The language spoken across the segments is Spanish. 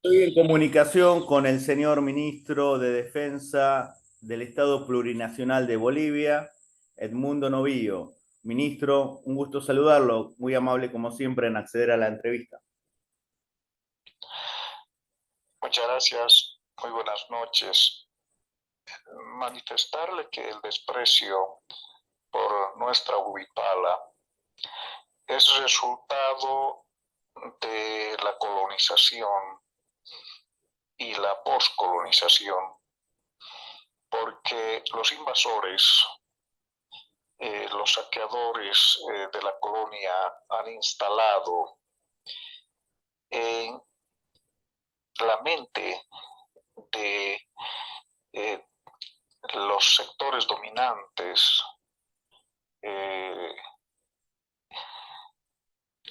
Estoy en comunicación con el señor ministro de Defensa del Estado Plurinacional de Bolivia, Edmundo Novillo. Ministro, un gusto saludarlo, muy amable como siempre en acceder a la entrevista. Muchas gracias, muy buenas noches. Manifestarle que el desprecio por nuestra huipala es resultado de la colonización y la poscolonización, porque los invasores, los saqueadores de la colonia han instalado en la mente de eh, los sectores dominantes eh,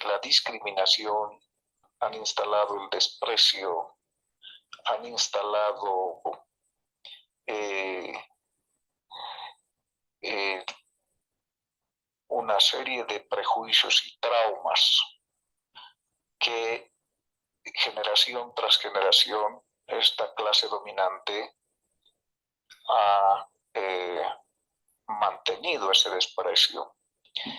la discriminación, han instalado el desprecio, han instalado eh, eh, una serie de prejuicios y traumas que generación tras generación esta clase dominante ha mantenido ese desprecio.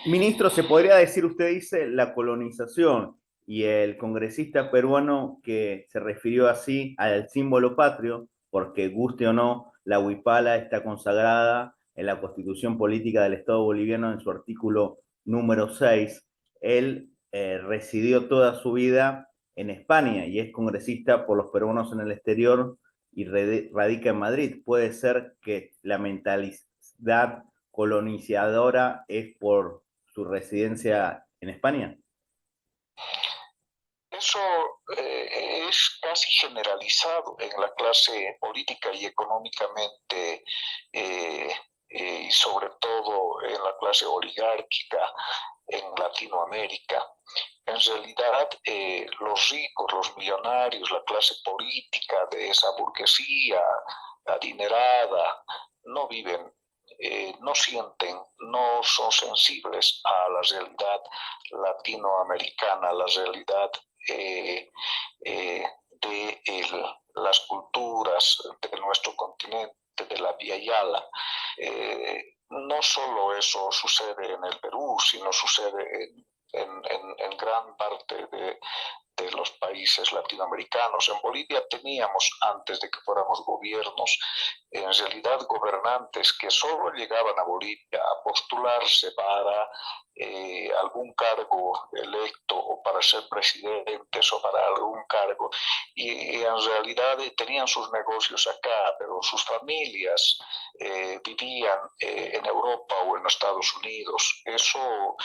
Ministro, ¿se podría decir, usted dice, la colonización y el congresista peruano que se refirió así al símbolo patrio, porque guste o no, la huipala está consagrada en la Constitución Política del Estado Boliviano en su artículo número 6. Él residió toda su vida en España y es congresista por los peruanos en el exterior y radica en Madrid. Puede ser que la mentalidad colonizadora es por su residencia en España. Eso es casi generalizado en la clase política y económicamente y sobre todo en la clase oligárquica en Latinoamérica. En realidad, los ricos, los millonarios, la clase política de esa burguesía adinerada, no viven, no sienten, no son sensibles a la realidad latinoamericana, la realidad las culturas de nuestro continente, de la Via Yala. No solo eso sucede en el Perú, sino sucede en gran parte de los países latinoamericanos. En Bolivia teníamos, antes de que fuéramos gobiernos, en realidad gobernantes que solo llegaban a Bolivia a postularse para algún cargo electo o para ser presidentes o para algún cargo y en realidad tenían sus negocios acá, pero sus familias vivían en Europa o en Estados Unidos. Eso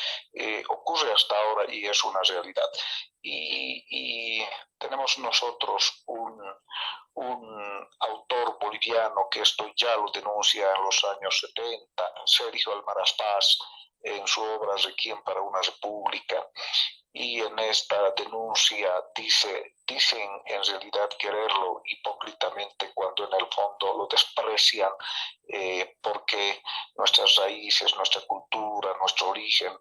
ocurre hasta ahora y es una realidad. Y tenemos nosotros un autor boliviano que esto ya lo denuncia en los años 70, Sergio Almaraz Paz, en su obra Requiem para una República, y en esta denuncia dicen en realidad quererlo hipócritamente cuando en el fondo lo desprecian porque nuestras raíces, nuestra cultura, nuestro origen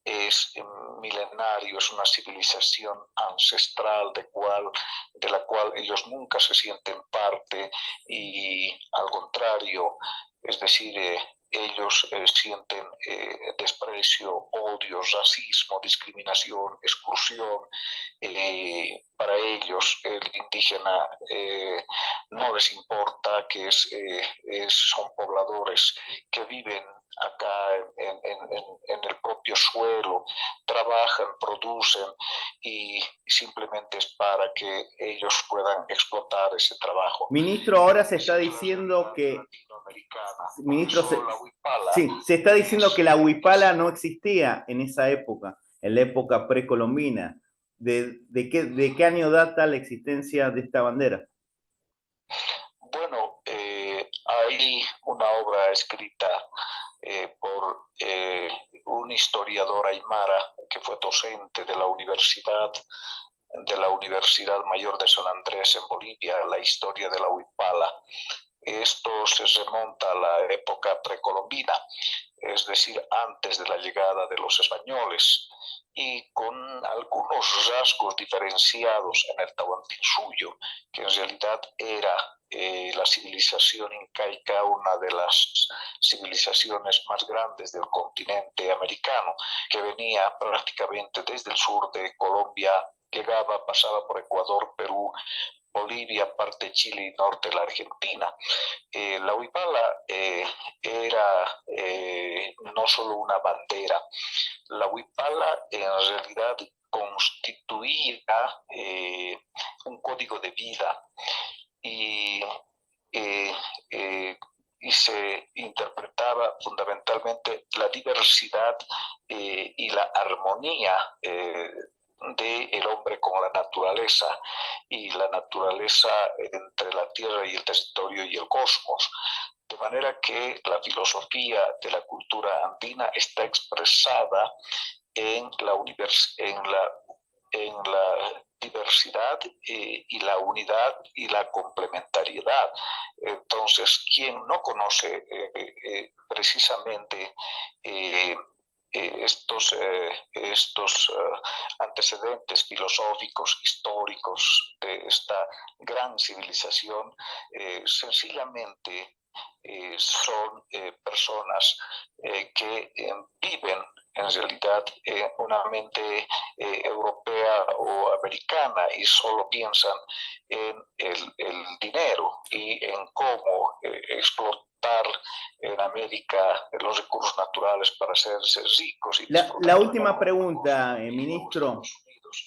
es milenario, es una civilización ancestral de la cual ellos nunca se sienten parte y al contrario, es decir, ellos sienten desprecio, odio, racismo, discriminación, exclusión. Para ellos el indígena no les importa, que son pobladores que viven acá en el propio suelo, trabajan, producen y simplemente es para que ellos puedan explotar ese trabajo. Ministro, ahora se está diciendo que ministro, sí, se está diciendo que la huipala no existía en esa época, en la época precolombina. ¿De qué año data la existencia de esta bandera? Bueno, hay una obra escrita por un historiador aymara que fue docente de la Universidad Mayor de San Andrés en Bolivia, la historia de la huipala. Esto se remonta a la época precolombina, es decir, antes de la llegada de los españoles, y con algunos rasgos diferenciados en el Tahuantinsuyo, que en realidad era la civilización incaica, una de las civilizaciones más grandes del continente americano, que venía prácticamente desde el sur de Colombia, llegaba, pasaba por Ecuador, Perú, Bolivia, parte de Chile y norte de la Argentina. La huipala era no solo una bandera, la huipala en realidad constituía un código de vida y, eh, eh, y se interpretaba fundamentalmente la diversidad y la armonía del hombre con la naturaleza y la naturaleza entre la tierra y el territorio y el cosmos. De manera que la filosofía de la cultura andina está expresada en la diversidad y la unidad y la complementariedad. Entonces, quien no conoce precisamente estos antecedentes filosóficos, históricos de esta gran civilización, sencillamente son personas que viven en realidad una mente europea o americana y solo piensan en el dinero y en cómo explotar en América los recursos naturales para hacerse ricos. Y la última pregunta, ministro,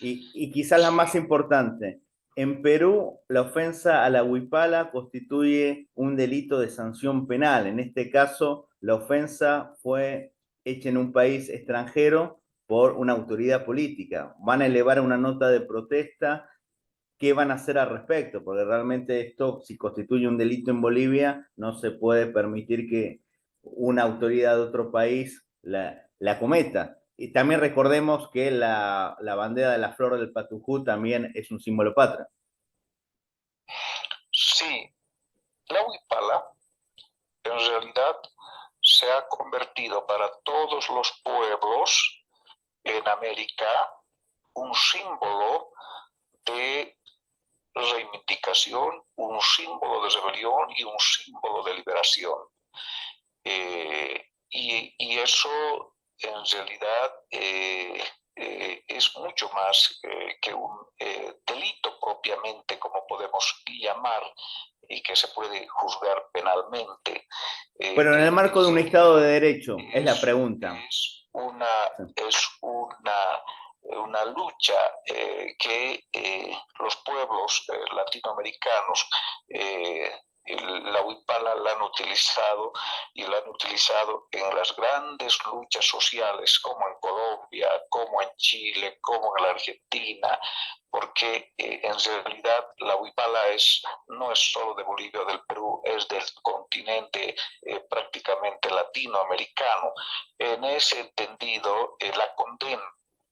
y quizás la más importante. En Perú, la ofensa a la huipala constituye un delito de sanción penal. En este caso, la ofensa fue hecha en un país extranjero por una autoridad política. Van a elevar una nota de protesta. ¿Qué van a hacer al respecto? Porque realmente esto, si constituye un delito en Bolivia, no se puede permitir que una autoridad de otro país la cometa. Y también recordemos que la bandera de la flor del Patujú también es un símbolo patrio. Sí, la huipala en realidad se ha convertido para todos los pueblos en América un símbolo de reivindicación, un símbolo de rebelión y un símbolo de liberación. Y eso en realidad es mucho más que un delito propiamente, como podemos llamar, y que se puede juzgar penalmente. Pero en el marco de un Estado de Derecho, es la pregunta. Es una lucha que los pueblos latinoamericanos, la huipala la han utilizado y la han utilizado en las grandes luchas sociales, como en Colombia, como en Chile, como en la Argentina, porque en realidad la huipala no es solo de Bolivia o del Perú, es del continente prácticamente latinoamericano. En ese entendido,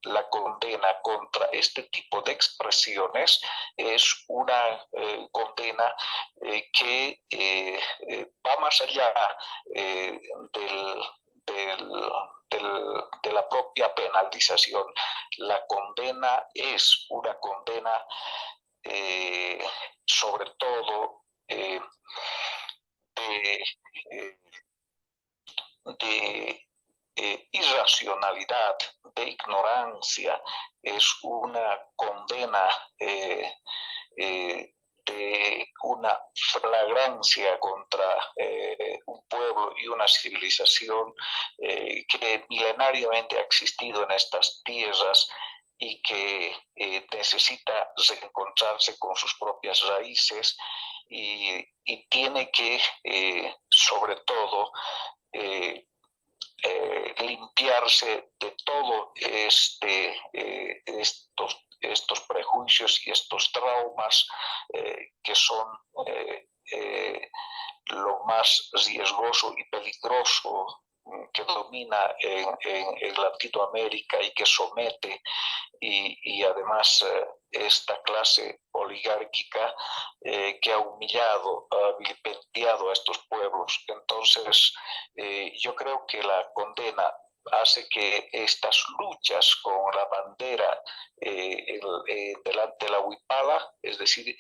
la condena contra este tipo de expresiones es una condena que va más allá del, de la propia penalización. La condena es una condena sobre todo de irracionalidad, de ignorancia, es una condena de una flagrancia contra un pueblo y una civilización que milenariamente ha existido en estas tierras y que necesita reencontrarse con sus propias raíces y tiene que, sobre todo, limpiarse de todo estos prejuicios y estos traumas que son lo más riesgoso y peligroso que domina en Latinoamérica y que somete y además esta clase política oligárquica que ha humillado, ha vilipendiado a estos pueblos. Entonces, yo creo que la condena hace que estas luchas con la bandera delante de la huipala, es decir,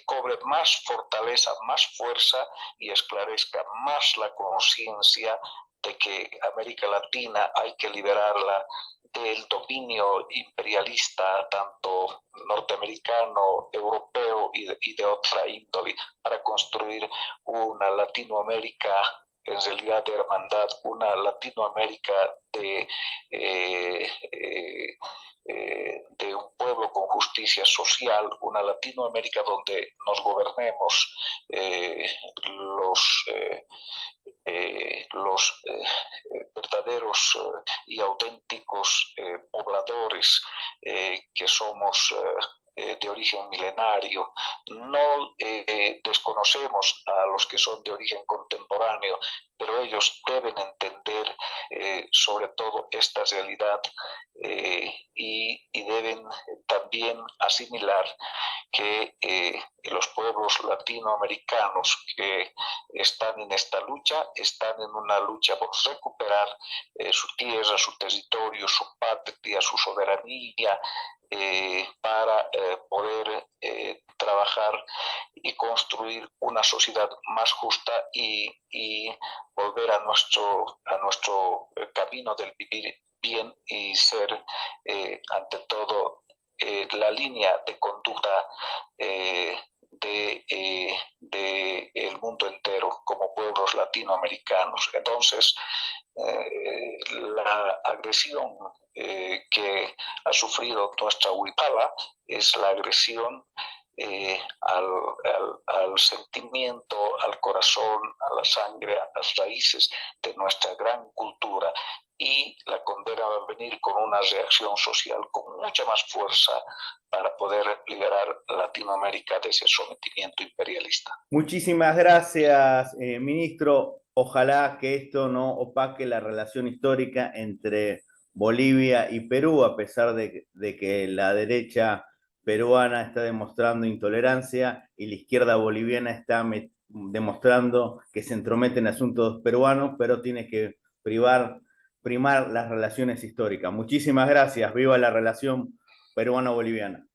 cobre más fortaleza, más fuerza y esclarezca más la conciencia de que América Latina hay que liberarla del dominio imperialista, tanto norteamericano, europeo y de otra índole, para construir una Latinoamérica en realidad de hermandad, una Latinoamérica de un pueblo con justicia social, una Latinoamérica donde nos gobernemos los verdaderos y auténticos pobladores que somos de origen milenario. No desconocemos a los que son de origen contemporáneo, pero ellos deben entender sobre todo esta realidad y deben también asimilar que los pueblos latinoamericanos que están en esta lucha, están en una lucha por recuperar su tierra, su territorio, su patria, su soberanía, para poder trabajar y construir una sociedad más justa y volver a nuestro camino del vivir bien y ser ante todo la línea de conducta de el mundo entero como pueblos latinoamericanos. Entonces, la agresión que ha sufrido nuestra huipala es la agresión al sentimiento, al corazón, a la sangre, a las raíces de nuestra gran cultura. Y la condena va a venir con una reacción social con mucha más fuerza para poder liberar Latinoamérica de ese sometimiento imperialista. Muchísimas gracias, ministro. Ojalá que esto no opaque la relación histórica entre Bolivia y Perú, a pesar de que la derecha peruana está demostrando intolerancia y la izquierda boliviana está demostrando que se entromete en asuntos peruanos, pero tiene que primar las relaciones históricas. Muchísimas gracias. Viva la relación peruano-boliviana.